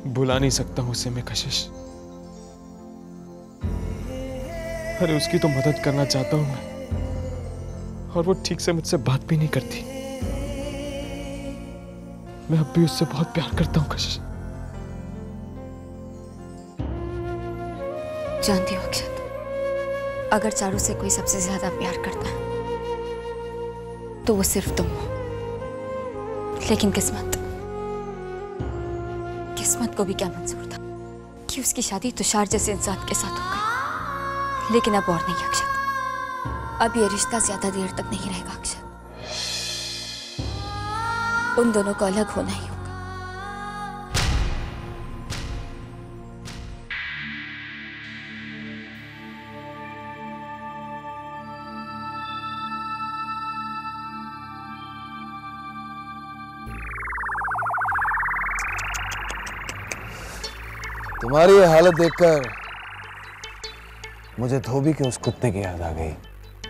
भुला नहीं सकता हूं उसे मैं कशिश। अरे उसकी तो मदद करना चाहता हूं मैं, और वो ठीक से मुझसे बात भी नहीं करती। मैं अब भी उससे बहुत प्यार करता हूं कशिश। जानती हो अक्षत, अगर चारू से कोई सबसे ज्यादा प्यार करता है तो वो सिर्फ तुम हो। लेकिन किस्मत को भी क्या मंजूर था कि उसकी शादी तुषार जैसे इंसान के साथ हो गई। लेकिन अब और नहीं अक्षत, अब ये रिश्ता ज्यादा देर तक नहीं रहेगा अक्षत। उन दोनों को अलग होना ही होगा। तुम्हारी ये हालत देखकर मुझे धोबी के उस कुत्ते की याद आ गई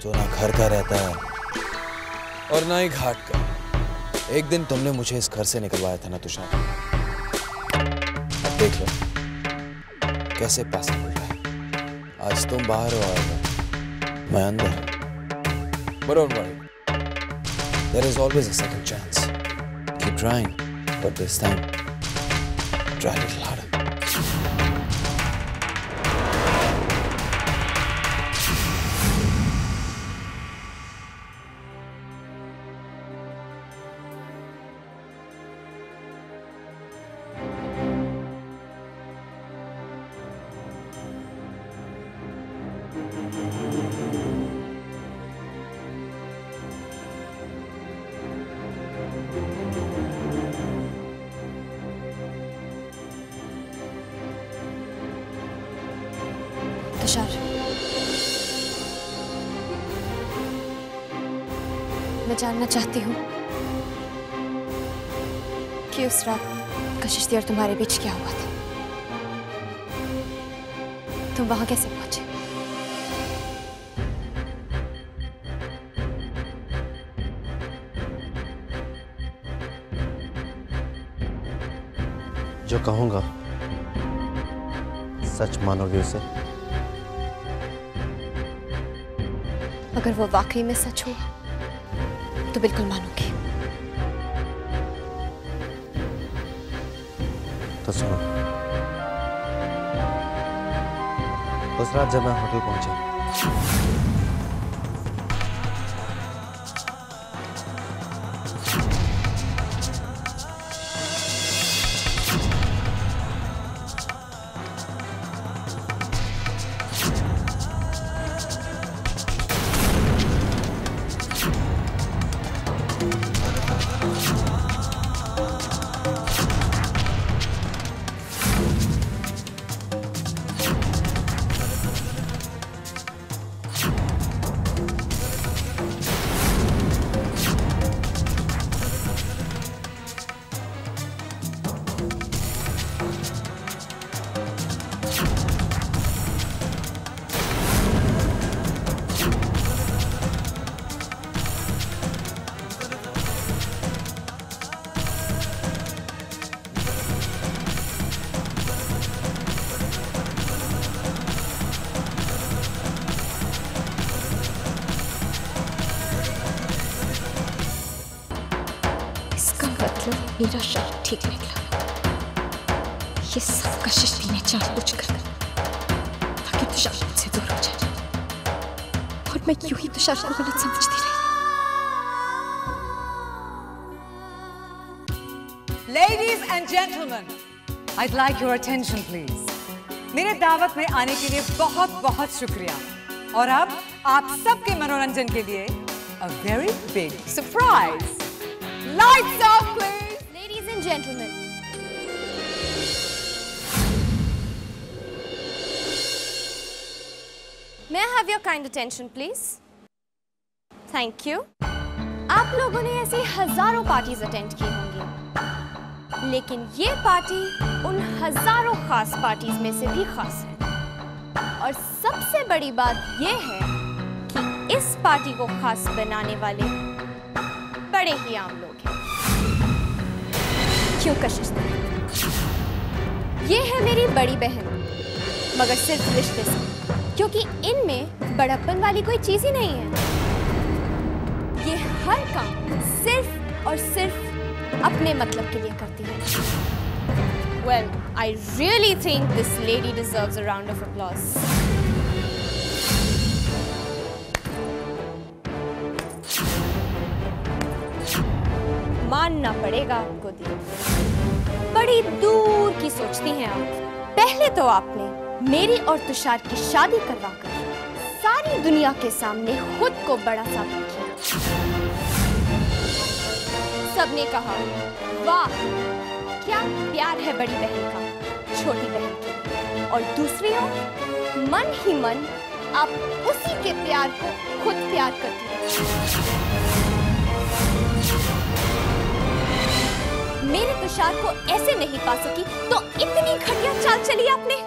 जो ना घर का रहता है और ना ही घाट का। एक दिन तुमने मुझे इस घर से निकलवाया था ना तुषार। अब देख लो कैसे पास निकल रहा है। आज तुम बाहर हो और मैं अंदर। But don't worry, there is always a second chance. Keep trying, but this time try a little harder. Tushar, मैं जानना चाहती हूँ कि उस रात कशिश और तुम्हारे बीच क्या हुआ था। तुम वहां कैसे पहुंचे? जो कहूंगा सच मानोगे उसे? अगर वो वाकई में सच हुआ तो बिल्कुल मानूंगी। तो सुनो, उस रात जब मैं होटल पहुंचा मेरा शक ठीक निकला। ये सब कशिश भी ने जानबूझ कर ताकि तुषार मुझसे दूर हो जाए, और मैं यूं ही तुषार को गलत समझती रही। Ladies and gentlemen, I'd like your attention please. मेरे दावत में आने के लिए बहुत बहुत शुक्रिया। और अब आप सबके मनोरंजन के लिए a very big surprise. Lights off please. Ladies and gentlemen, may I have your kind attention please? Thank you. आप लोगों ने ऐसी हजारों पार्टीज अटेंड की होंगी, लेकिन ये पार्टी उन हजारों खास पार्टीज में से भी खास है। और सबसे बड़ी बात ये है कि इस पार्टी को खास बनाने वाले बड़े ही आम लोग हैं। क्यों कशिश? ये है मेरी बड़ी बहन, मगर सिर्फ रिश्ते से, क्योंकि इनमें बड़प्पन वाली कोई चीज ही नहीं है। ये हर काम सिर्फ और सिर्फ अपने मतलब के लिए करती है। Well, I really think this lady deserves a round of applause. मानना पड़ेगा आपको दी, बड़ी दूर की सोचती हैं आप। पहले तो आपने मेरी और तुषार की शादी करवाकर सारी दुनिया के सामने खुद को बड़ा साबित किया। सबने कहा वाह क्या प्यार है बड़ी बहन का छोटी बहन के, और दूसरी ओर मन ही मन आप उसी के प्यार को खुद प्यार करती हैं। मेरे तुषार को ऐसे नहीं पा सकी तो इतनी घटिया चाल चली आपने।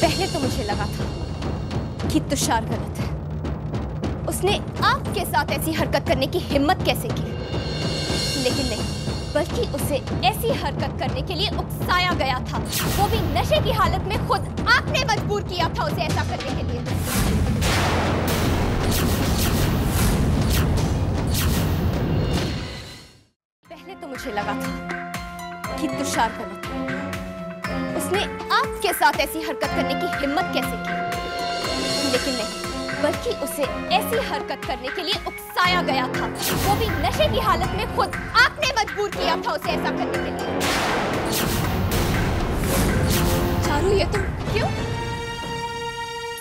पहले तो मुझे लगा था कि तुषार गलत है, उसने आपके साथ ऐसी हरकत करने की हिम्मत कैसे की, लेकिन नहीं, बल्कि उसे ऐसी हरकत करने के लिए उकसाया गया था, वो भी नशे की हालत में। खुद आपने मजबूर किया था उसे ऐसा करने के लिए। पहले तो मुझे लगा था कि तुषार गलत है, उसने आपके साथ ऐसी हरकत करने की हिम्मत कैसे की, लेकिन नहीं, बल्कि उसे ऐसी हरकत करने के लिए उकसाया गया था, वो भी नशे की हालत में। खुद आपने मजबूर किया था उसे ऐसा करने के लिए। चारू, ये तुम क्यों?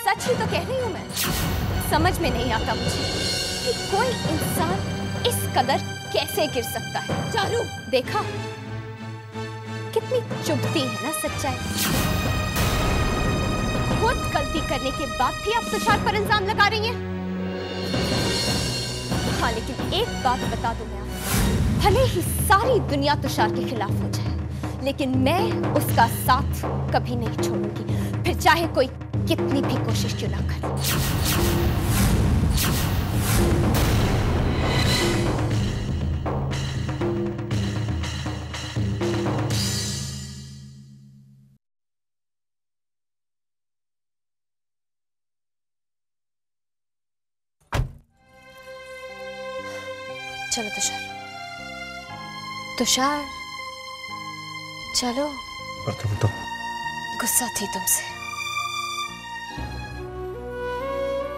सच ही तो कह रही हूं मैं। समझ में नहीं आता मुझे कि कोई इंसान इस कदर कैसे गिर सकता है। चारू, देखा कितनी चुभती है ना सच्चाई। खुद गलती करने के बाद भी आप तुषार पर इल्जाम लगा रही हैं। हाँ, लेकिन एक बात बता दूं मैं आपको, भले ही सारी दुनिया तुषार के खिलाफ हो जाए, लेकिन मैं उसका साथ कभी नहीं छोड़ूंगी, फिर चाहे कोई कितनी भी कोशिश क्यों ना करे। चलो तुषार, तुषार चलो। पर तुम तो गुस्सा थी तुमसे।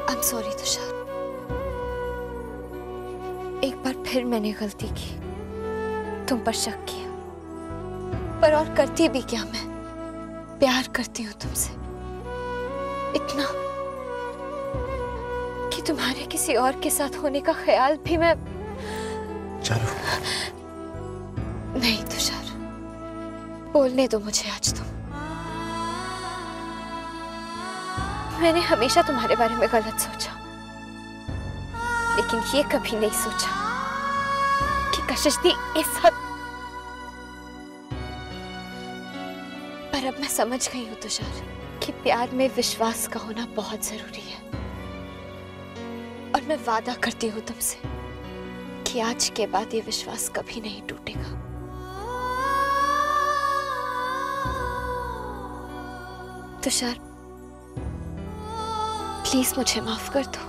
आई एम सॉरी तुषार, एक बार फिर मैंने गलती की, तुम पर शक किया, पर और करती भी क्या, मैं प्यार करती हूँ तुमसे इतना कि तुम्हारे किसी और के साथ होने का ख्याल भी मैं। चारू, नहीं तुषार, बोलने दो मुझे आज तुम। मैंने हमेशा तुम्हारे बारे में गलत सोचा, लेकिन ये कभी नहीं सोचा कि कशिश दी इस हद। पर अब मैं समझ गई हूं तुषार कि प्यार में विश्वास का होना बहुत जरूरी है, और मैं वादा करती हूँ तुमसे कि आज के बाद ये विश्वास कभी नहीं टूटेगा। तुषार, प्लीज मुझे माफ कर दो,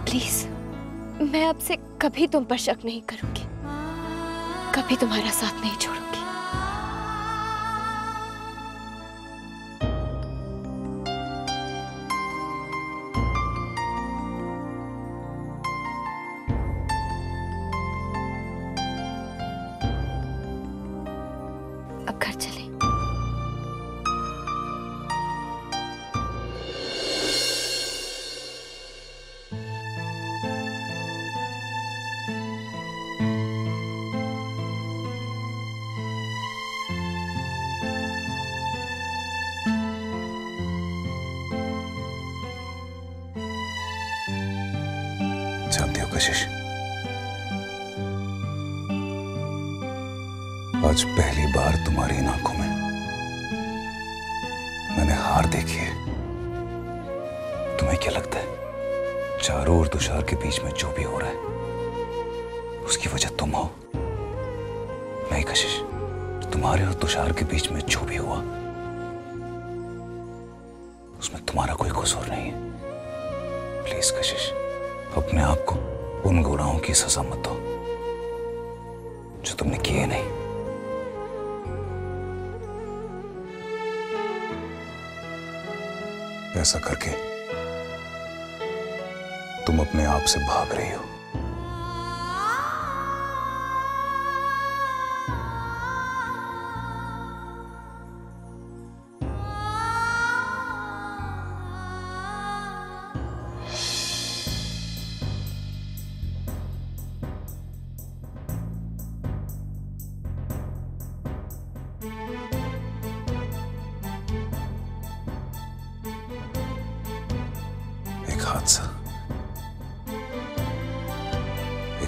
प्लीज। मैं अब से कभी तुम पर शक नहीं करूंगी, कभी तुम्हारा साथ नहीं छोड़ूंगी। अब घर चलें। जानती हो कशिश, आज पहली बार तुम्हारी इन आंखों में मैंने हार देखी है। तुम्हें क्या लगता है चारू और तुषार के बीच में जो भी हो रहा है उसकी वजह तुम हो? नहीं कशिश, तुम तुम्हारे और तुषार के बीच में जो भी हुआ उसमें तुम्हारा कोई कसूर नहीं है। प्लीज कशिश, अपने आप को उन गुनाहों की सजा मत दो जो तुमने किए नहीं। ऐसा करके तुम अपने आप से भाग रही हो। एक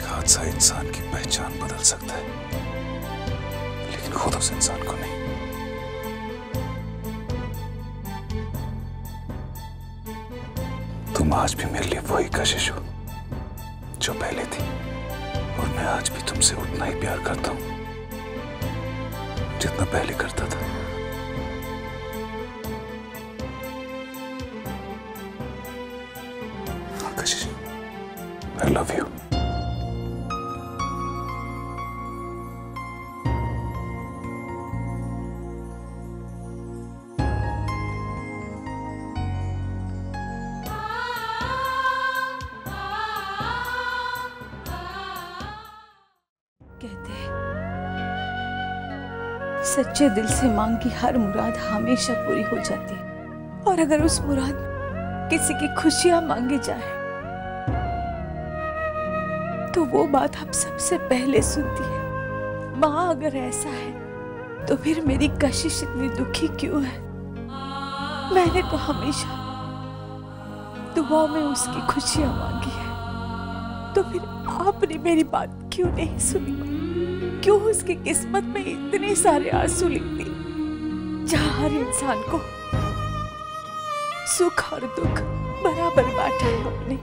हादसा इंसान की पहचान बदल सकता है, लेकिन खुद उस इंसान को नहीं। तुम आज भी मेरे लिए वही कशिश हो जो पहले थी, और मैं आज भी तुमसे उतना ही प्यार करता हूं जितना पहले करता था। कशिश, I love you. कहते हैं सच्चे दिल से मांगी हर मुराद हमेशा पूरी हो जाती है, और अगर उस मुराद किसी की खुशियां मांगी जाए तो वो बात हम सबसे पहले सुनती है। माँ, अगर ऐसा है तो फिर मेरी कशिश इतनी दुखी क्यों है? मैंने तो हमेशा दुआओं में उसकी खुशियां मांगी है, तो फिर आपने मेरी बात क्यों नहीं सुनी? क्यों उसकी किस्मत में इतने सारे आंसू लिख दिए? जहाँ हर इंसान को सुख और दुख बराबर बांटा है हमने,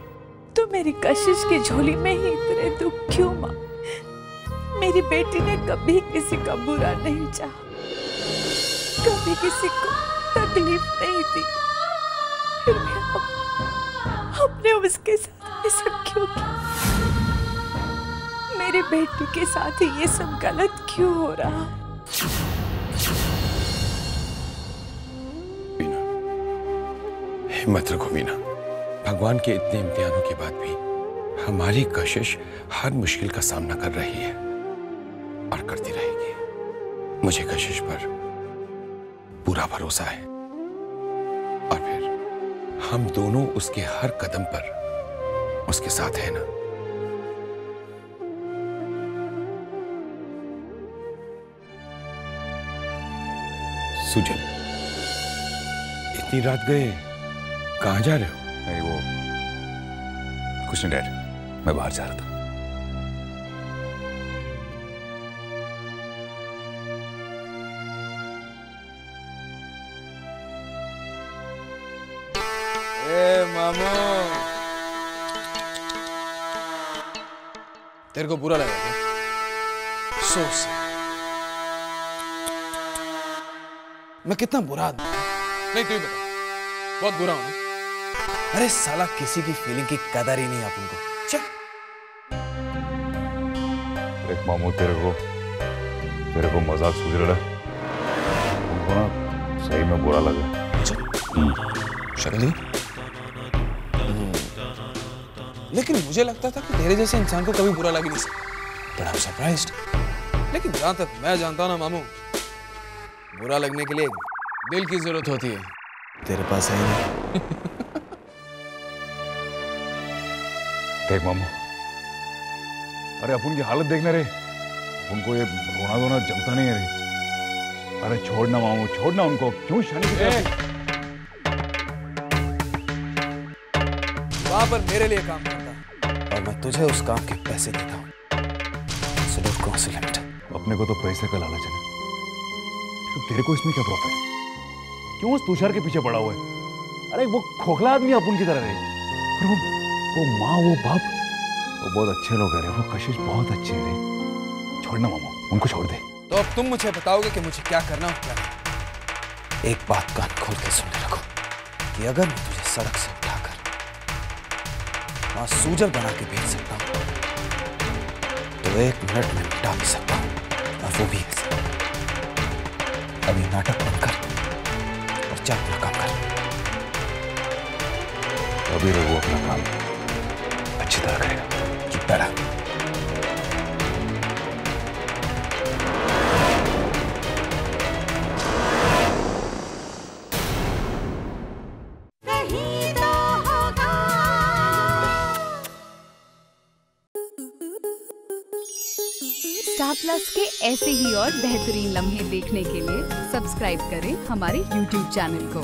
तो मेरी कशिश की झोली में ही इतने दुख क्यों? माँ, मेरी बेटी ने कभी किसी का बुरा नहीं चाहा, कभी किसी को तकलीफ नहीं दी, फिर भी हमने उसके साथ ऐसा क्यों किया? मेरी बेटी के साथ ये सब गलत क्यों हो रहा है? वीना, हिम्मत रखो वीना। भगवान के इतने इम्तिहानों के बाद भी हमारी कशिश हर मुश्किल का सामना कर रही है और करती रहेगी। मुझे कशिश पर पूरा भरोसा है, और फिर हम दोनों उसके हर कदम पर उसके साथ हैं ना। सुजन, इतनी रात गए कहां जा रहे हो? नहीं, वो कुछ नहीं डैड, मैं बाहर जा रहा था। ए मामू, तेरे को बुरा लगा क्या? सोच, मैं कितना बुरा आदमी? नहीं, तू ही बता। बहुत बुरा हूं ना? अरे साला, किसी की फीलिंग की कदर ही नहीं अपन को। चल। एक मामू, तेरे को मजाक सूझ रहा है? उनको ना सही में बुरा लगा। शक्ल, लेकिन मुझे लगता था कि तेरे जैसे इंसान को कभी बुरा लग नहीं सकता। बड़ा सरप्राइज्ड। लेकिन जहां तक मैं जानता हूं ना मामू, बुरा लगने के लिए दिल की जरूरत होती है। तेरे पास है ही नहीं। देख मामू, अरे अपन की हालत देखना रे, उनको ये रोना धोना जमता नहीं है रे। अरे छोड़ना मामू, छोड़ना उनको। क्यों शानी की वहां पर मेरे लिए काम करता है और मैं तुझे उस काम के पैसे देता हूँ। अपने को तो पैसे का लालच है, तो तेरे को इसमें क्या प्रॉफिट है? क्यों उस तुषार के पीछे पड़ा हुआ है? अरे वो खोखला आदमी अपन की तरह रहे, और वो माँ, वो बाप, वो बहुत अच्छे लोग हैं रे। वो कशिश बहुत अच्छे हैं रे। छोड़ना मामा, उनको छोड़ दे। तो अब तुम मुझे बताओगे कि मुझे क्या करना और क्या नहीं। एक बात कान खोल के सुन रखो कि अगर मैं तुझे सड़क से उठाकर वहां सूजल बना के भेज सकता हूं तो 1 मिनट में मिटा भी सकता हूं, और वो भी ऐसे। अभी नाटक बंद कर और जा अपना काम कर। अभी रघु अपना काम अच्छी तरह करेगा। चुप बैठा। स्टार प्लस के ऐसे ही और बेहतरीन लम्हे देखने के लिए सब्सक्राइब करें हमारे YouTube चैनल को।